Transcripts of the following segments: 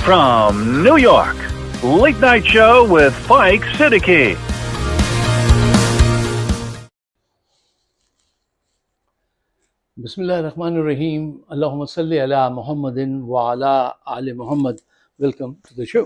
From New York, Late Night Show with Spike Siddiqui. Bismillahirrahmanirrahim. Allahumma salli ala Muhammadin wa ala ali Muhammad. Welcome to the show.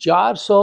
400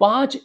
5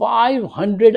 500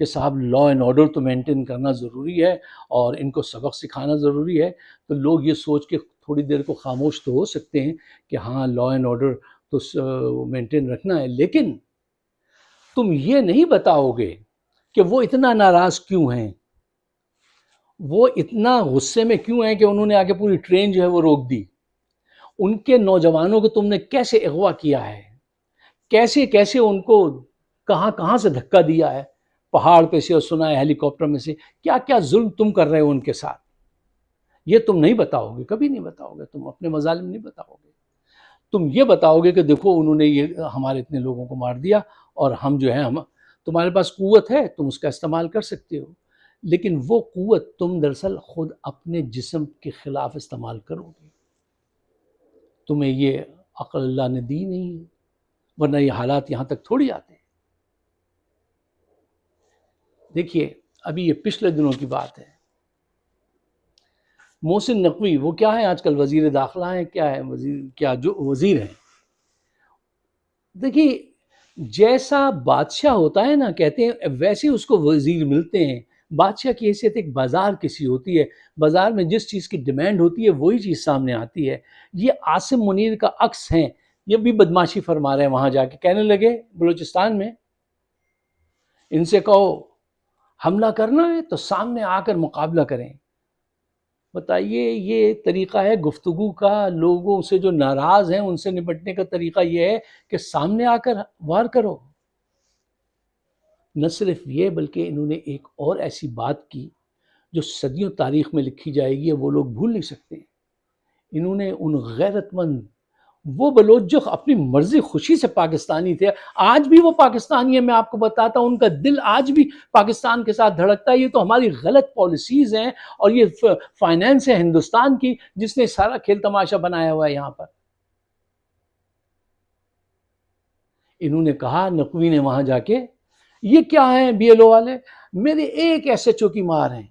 کہ صاحب law and order تو maintain کرنا ضروری ہے اور ان کو سبق سکھانا ضروری ہے، تو لوگ یہ سوچ کے تھوڑی دیر کو خاموش تو ہو سکتے ہیں کہ ہاں لا اینڈ آرڈر تو مینٹین رکھنا ہے، لیکن تم یہ نہیں بتاؤ گے کہ وہ اتنا ناراض کیوں ہیں، وہ اتنا غصے میں کیوں ہیں کہ انہوں نے آگے پوری ٹرین جو ہے وہ روک دی، ان کے نوجوانوں کو تم نے کیسے اغوا کیا ہے، کیسے کیسے ان کو کہاں کہاں سے دھکا دیا ہے، پہاڑ پہ سے اور سنا ہے ہیلی کاپٹر میں سے، کیا کیا ظلم تم کر رہے ہو ان کے ساتھ، یہ تم نہیں بتاؤ گے، کبھی نہیں بتاؤ گے، تم اپنے مظالم نہیں بتاؤ گے، تم یہ بتاؤ گے کہ دیکھو انہوں نے یہ ہمارے اتنے لوگوں کو مار دیا اور ہم جو ہے تمہارے پاس قوت ہے، تم اس کا استعمال کر سکتے ہو، لیکن وہ قوت تم دراصل خود اپنے جسم کے خلاف استعمال کرو گے، تمہیں یہ عقل اللہ نے دی نہیں ہے، ورنہ یہ حالات یہاں تک تھوڑی آتے ہیں۔ دیکھیے ابھی یہ پچھلے دنوں کی بات ہے، محسن نقوی وہ کیا ہے آج کل وزیر داخلہ ہیں، کیا ہے جو وزیر ہیں، دیکھیے جیسا بادشاہ ہوتا ہے نا، کہتے ہیں ویسے اس کو وزیر ملتے ہیں، بادشاہ کی حیثیت ایک بازار کسی ہوتی ہے، بازار میں جس چیز کی ڈیمانڈ ہوتی ہے وہی چیز سامنے آتی ہے، یہ عاصم منیر کا عکس ہیں، یہ بھی بدماشی فرما رہے ہیں، وہاں جا کے کہنے لگے بلوچستان میں ان سے کہو حملہ کرنا ہے تو سامنے آ کر مقابلہ کریں، بتائیے یہ طریقہ ہے گفتگو کا، لوگوں سے جو ناراض ہیں ان سے نپٹنے کا طریقہ یہ ہے کہ سامنے آ کر وار کرو۔ نہ صرف یہ بلکہ انہوں نے ایک اور ایسی بات کی جو صدیوں تاریخ میں لکھی جائے گی، وہ لوگ بھول نہیں سکتے، انہوں نے ان غیرت مند وہ بلوچ جو اپنی مرضی خوشی سے پاکستانی تھے، آج بھی وہ پاکستانی ہے، میں آپ کو بتاتا ہوں ان کا دل آج بھی پاکستان کے ساتھ دھڑکتا ہے، یہ تو ہماری غلط پالیسیز ہیں اور یہ فائنینس ہے ہندوستان کی جس نے سارا کھیل تماشا بنایا ہوا ہے یہاں پر۔ انہوں نے کہا نقوی نے وہاں جا کے، یہ کیا ہیں بی ایل او والے، میرے ایک ایس ایچ او کی مار ہیں،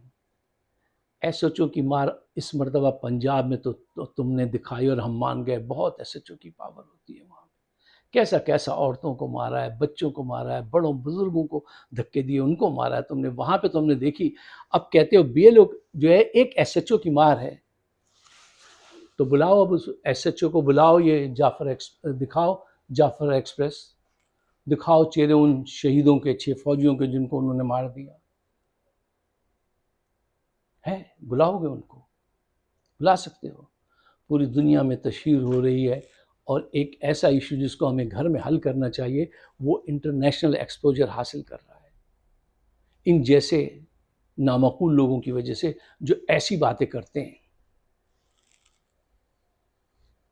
ایس ایچ او کی مار اس مرتبہ پنجاب میں تو تم نے دکھائی اور ہم مان گئے، بہت ایس ایچ او کی پاور ہوتی ہے وہاں، کیسا کیسا عورتوں کو مارا ہے، بچوں کو مارا ہے، بڑوں بزرگوں کو دھکے دیے، ان کو مارا ہے تم نے وہاں پہ، تم نے دیکھی۔ اب کہتے ہو بی ایل او جو ہے ایک ایس ایچ او کی مار ہے، تو بلاؤ اب اس ایس ایچ او کو بلاؤ، یہ دکھاؤ جعفر ایکسپریس، دکھاؤ چہرے ان شہیدوں کے، 6 فوجیوں کے جن کو انہوں نے مار دیا ہے، بلاؤ گے ان کو، بلا سکتے ہو، پوری دنیا میں تشہیر ہو رہی ہے، اور ایک ایسا ایشو جس کو ہمیں گھر میں حل کرنا چاہیے وہ انٹرنیشنل ایکسپوجر حاصل کر رہا ہے ان جیسے نامعقول لوگوں کی وجہ سے جو ایسی باتیں کرتے ہیں،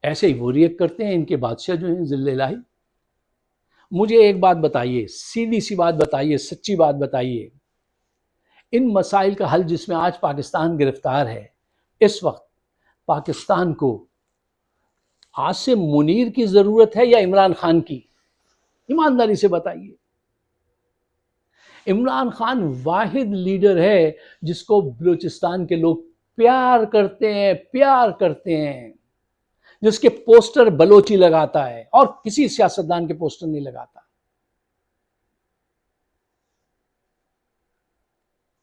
ایسے ہی وہ ریئیکٹ کرتے ہیں، ان کے بادشاہ جو ہیں ذل الہی۔ مجھے ایک بات بتائیے، سیدھی سی بات بتائیے، سچی بات بتائیے، ان مسائل کا حل جس میں آج پاکستان گرفتار ہے، اس وقت پاکستان کو عاصم منیر کی ضرورت ہے یا عمران خان کی؟ ایمانداری سے بتائیے۔ عمران خان واحد لیڈر ہے جس کو بلوچستان کے لوگ پیار کرتے ہیں، جس کے پوسٹر بلوچی لگاتا ہے اور کسی سیاستدان کے پوسٹر نہیں لگاتا،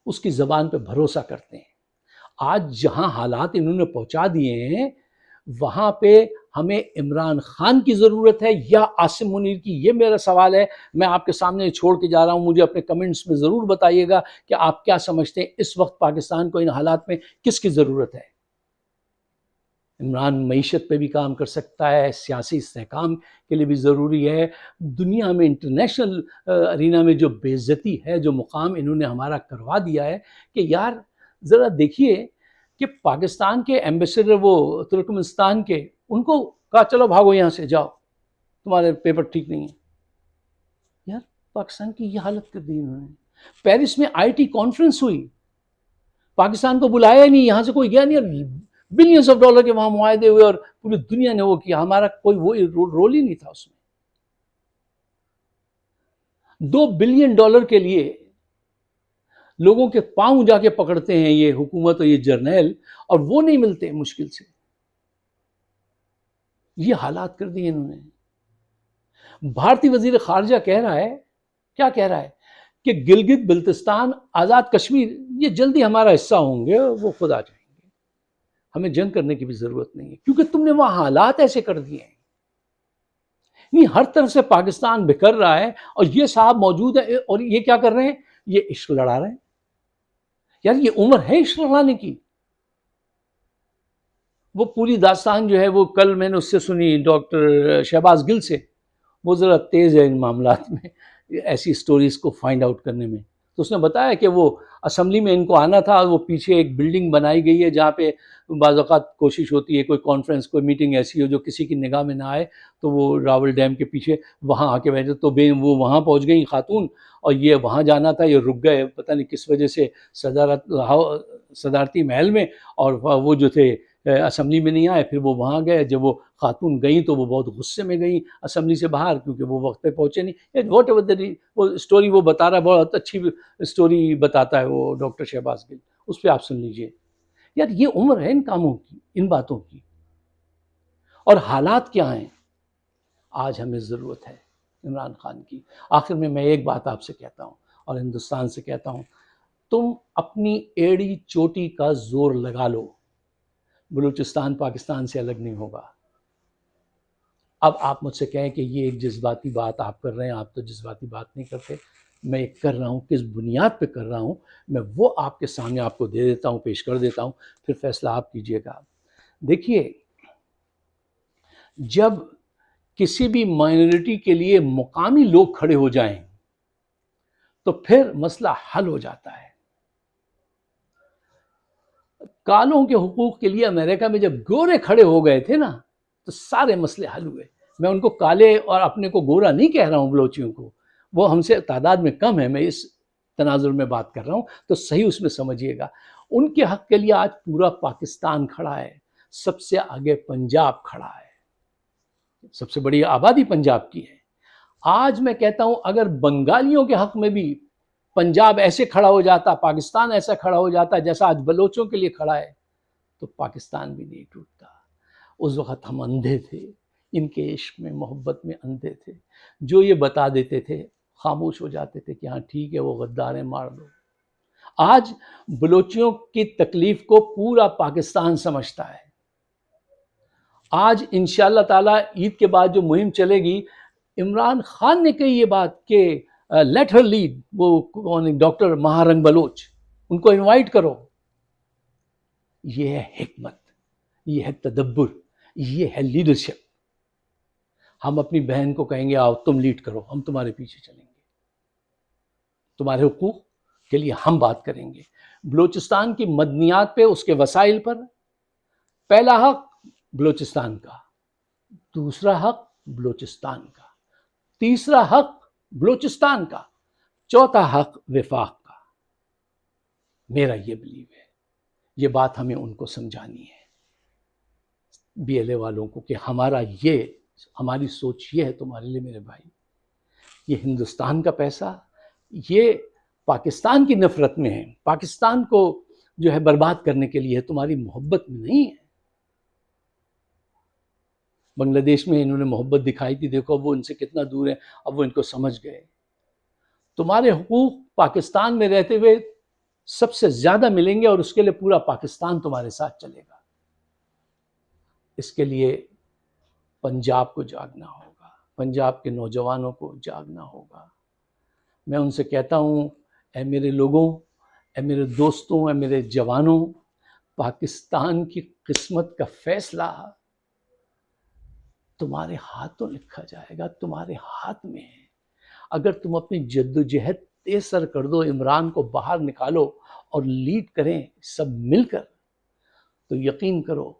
اس کی زبان پہ بھروسہ کرتے ہیں۔ آج جہاں حالات انہوں نے پہنچا دیے ہیں وہاں پہ ہمیں عمران خان کی ضرورت ہے یا عاصم منیر کی، یہ میرا سوال ہے، میں آپ کے سامنے چھوڑ کے جا رہا ہوں، مجھے اپنے کمنٹس میں ضرور بتائیے گا کہ آپ کیا سمجھتے ہیں اس وقت پاکستان کو ان حالات میں کس کی ضرورت ہے؟ عمران معیشت پہ بھی کام کر سکتا ہے، سیاسی استحکام کے لیے بھی ضروری ہے، دنیا میں انٹرنیشنل ارینا میں جو بے عزتی ہے، جو مقام انہوں نے ہمارا کروا دیا ہے، کہ یار ذرا دیکھیے کہ پاکستان کے ایمبیسڈر وہ ترکمنستان کے، ان کو کہا چلو بھاگو یہاں سے، جاؤ تمہارے پیپر ٹھیک نہیں ہیں، یار پاکستان کی یہ حالت کر دی انہوں نے۔ پیرس میں آئی ٹی کانفرنس ہوئی، پاکستان کو بلایا ہی نہیں، یہاں سے کوئی گیا نہیں، بلینز آف ڈالر کے وہاں معاہدے ہوئے اور پوری دنیا نے وہ کیا، ہمارا کوئی وہ رول ہی نہیں تھا اس میں۔ $2 بلین کے لیے لوگوں کے پاؤں جا کے پکڑتے ہیں یہ حکومت اور یہ جرنیل، اور وہ نہیں ملتے مشکل سے، یہ حالات کر دیے انہوں نے۔ بھارتی وزیر خارجہ کہہ رہا ہے، کیا کہہ رہا ہے کہ گلگت بلتستان آزاد کشمیر یہ جلدی ہمارا حصہ ہوں گے، وہ خود آ جائیں گے، ہمیں جنگ کرنے کی بھی ضرورت نہیں ہے، کیونکہ تم نے وہاں حالات ایسے کر دیے ہیں۔ نہیں، ہر طرف سے پاکستان بکھر رہا ہے اور یہ صاحب موجود ہے، اور یہ کیا کر رہے ہیں؟ یہ عشق لڑا رہے ہیں۔ یار یہ عمر ہے عشق لڑانے کی؟ وہ پوری داستان جو ہے وہ کل میں نے اس سے سنی، ڈاکٹر شہباز گل سے، وہ ذرا تیز ہے ان معاملات میں، ایسی سٹوریز کو فائنڈ آؤٹ کرنے میں۔ تو اس نے بتایا کہ وہ اسمبلی میں ان کو آنا تھا، وہ پیچھے ایک بلڈنگ بنائی گئی ہے جہاں پہ بعض اوقات کوشش ہوتی ہے کوئی کانفرنس کوئی میٹنگ ایسی ہو جو کسی کی نگاہ میں نہ آئے، تو وہ راول ڈیم کے پیچھے وہاں آ کے بیٹھے، تو وہ وہاں پہنچ گئی خاتون، اور یہ وہاں جانا تھا، یہ رک گئے پتہ نہیں کس وجہ سے صدارتی محل میں، اور وہ جو تھے اسمبلی میں نہیں آئے۔ پھر وہ وہاں گئے، جب وہ خاتون گئیں تو وہ بہت غصے میں گئیں اسمبلی سے باہر، کیونکہ وہ وقت پہ پہنچے نہیں۔ واٹ ایور وہ اسٹوری وہ بتا رہا ہے، بہت اچھی اسٹوری بتاتا ہے وہ ڈاکٹر شہباز گل، اس پہ آپ سن لیجئے۔ یار یہ عمر ہے ان کاموں کی، ان باتوں کی، اور حالات کیا ہیں؟ آج ہمیں ضرورت ہے عمران خان کی۔ آخر میں ایک بات آپ سے کہتا ہوں اور ہندوستان سے کہتا ہوں، تم اپنی ایڑی چوٹی کا زور لگا لو، بلوچستان پاکستان سے الگ نہیں ہوگا۔ اب آپ مجھ سے کہیں کہ یہ ایک جذباتی بات آپ کر رہے ہیں، آپ تو جذباتی بات نہیں کرتے، میں ایک کر رہا ہوں، کس بنیاد پہ کر رہا ہوں میں وہ آپ کے سامنے آپ کو دے دیتا ہوں، پیش کر دیتا ہوں، پھر فیصلہ آپ کیجئے گا۔ دیکھیے، جب کسی بھی مائنورٹی کے لیے مقامی لوگ کھڑے ہو جائیں تو پھر مسئلہ حل ہو جاتا ہے۔ کالوں کے حقوق کے لیے امریکہ میں جب گورے کھڑے ہو گئے تھے نا تو سارے مسئلے حل ہوئے۔ میں ان کو کالے اور اپنے کو گورا نہیں کہہ رہا ہوں، بلوچیوں کو، وہ ہم سے تعداد میں کم ہے، میں اس تناظر میں بات کر رہا ہوں، تو صحیح اس میں سمجھیے گا۔ ان کے حق کے لیے آج پورا پاکستان کھڑا ہے، سب سے آگے پنجاب کھڑا ہے، سب سے بڑی آبادی پنجاب کی ہے۔ آج میں کہتا ہوں اگر بنگالیوں کے حق میں بھی پنجاب ایسے کھڑا ہو جاتا، پاکستان ایسا کھڑا ہو جاتا جیسا آج بلوچوں کے لیے کھڑا ہے، تو پاکستان بھی نہیں ٹوٹتا۔ اس وقت ہم اندھے تھے، ان کے عشق میں محبت میں اندھے تھے، جو یہ بتا دیتے تھے خاموش ہو جاتے تھے کہ ہاں ٹھیک ہے وہ غدار ہیں، مار دو۔ آج بلوچیوں کی تکلیف کو پورا پاکستان سمجھتا ہے۔ آج انشاءاللہ تعالیٰ عید کے بعد جو مہم چلے گی، عمران خان نے کہی یہ بات کہ لیٹ ہر لیڈ، وہ ڈاکٹر مہارنگ بلوچ، ان کو انوائٹ کرو۔ یہ ہے حکمت، یہ ہے تدبر، یہ ہے لیڈرشپ۔ ہم اپنی بہن کو کہیں گے آؤ تم لیڈ کرو، ہم تمہارے پیچھے چلیں گے، تمہارے حقوق کے لیے ہم بات کریں گے۔ بلوچستان کی مدنیات پہ، اس کے وسائل پر پہلا حق بلوچستان کا، دوسرا حق بلوچستان کا، تیسرا حق بلوچستان کا، چوتھا حق وفاق کا۔ میرا یہ بلیو ہے، یہ بات ہمیں ان کو سمجھانی ہے، بی ایل اے والوں کو، کہ ہماری سوچ یہ ہے تمہارے لیے میرے بھائی۔ یہ ہندوستان کا پیسہ یہ پاکستان کی نفرت میں ہے، پاکستان کو جو ہے برباد کرنے کے لیے ہے، تمہاری محبت میں نہیں ہے۔ بنگلہ دیش میں انہوں نے محبت دکھائی تھی، دیکھو وہ ان سے کتنا دور ہے، اب وہ ان کو سمجھ گئے۔ تمہارے حقوق پاکستان میں رہتے ہوئے سب سے زیادہ ملیں گے، اور اس کے لیے پورا پاکستان تمہارے ساتھ چلے گا۔ اس کے لیے پنجاب کو جاگنا ہوگا، پنجاب کے نوجوانوں کو جاگنا ہوگا۔ میں ان سے کہتا ہوں، اے میرے لوگوں، اے میرے دوستوں، اے میرے جوانوں، پاکستان کی قسمت کا فیصلہ تمہارے ہاتھوں لکھا جائے گا، تمہارے ہاتھ میں ہے۔ اگر تم اپنی جدوجہد تیز سر کر دو، عمران کو باہر نکالو اور لیڈ کریں سب مل کر، تو یقین کرو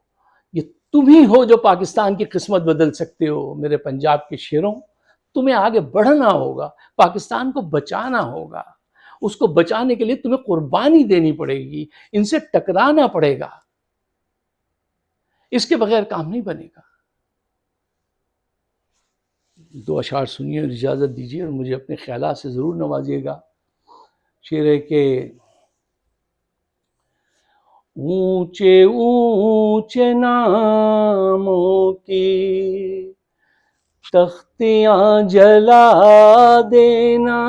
یہ تم ہی ہو جو پاکستان کی قسمت بدل سکتے ہو۔ میرے پنجاب کے شیروں، تمہیں آگے بڑھنا ہوگا، پاکستان کو بچانا ہوگا۔ اس کو بچانے کے لیے تمہیں قربانی دینی پڑے گی، ان سے ٹکرانا پڑے گا، اس کے بغیر کام نہیں بنے گا۔ دو اشعار سنیے اور اجازت دیجیے، اور مجھے اپنے خیالات سے ضرور نوازیے گا۔ شعر ہے کہ اونچے اونچے ناموں کی تختیاں جلا دینا،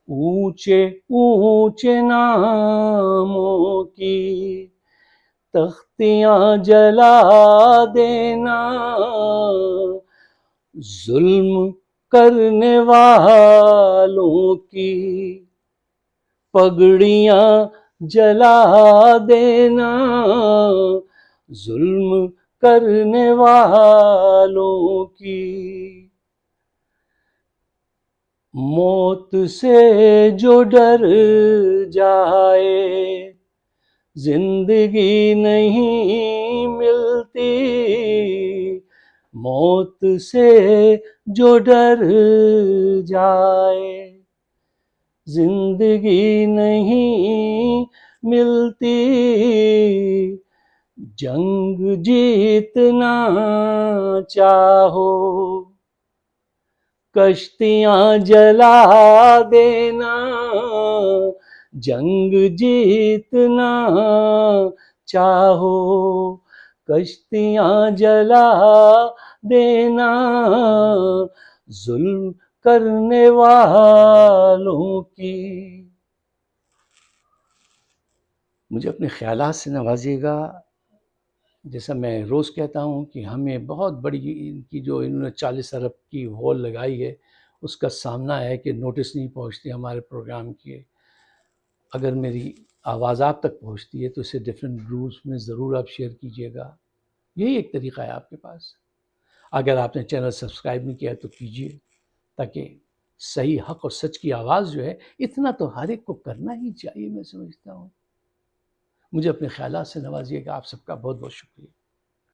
اونچے اونچے ناموں کی تختیاں جلا دینا، ظلم کرنے والوں کی پگڑیاں جلا دینا، ظلم کرنے والوں کی موت سے جو ڈر جائے زندگی نہیں ملتی، موت سے جو ڈر جائے زندگی نہیں ملتی، جنگ جیتنا چاہو کشتیاں جلا دینا، جنگ جیتنا چاہو کشتیاں جلا دینا، ظلم کرنے والوں کی۔ مجھے اپنے خیالات سے نوازیے گا۔ جیسا میں روز کہتا ہوں کہ ہمیں بہت بڑی ان کی جو انہوں نے 40 ارب کی وال لگائی ہے، اس کا سامنا ہے کہ نوٹس نہیں پہنچتی ہمارے پروگرام کی۔ اگر میری آواز آپ تک پہنچتی ہے تو اسے ڈفرینٹ گروپس میں ضرور آپ شیئر کیجیے گا، یہی ایک طریقہ ہے آپ کے پاس۔ اگر آپ نے چینل سبسکرائب نہیں کیا تو کیجیے، تاکہ صحیح حق اور سچ کی آواز جو ہے، اتنا تو ہر ایک کو کرنا ہی چاہیے، میں سمجھتا ہوں۔ مجھے اپنے خیالات سے نوازیے گا۔ آپ سب کا بہت بہت شکریہ۔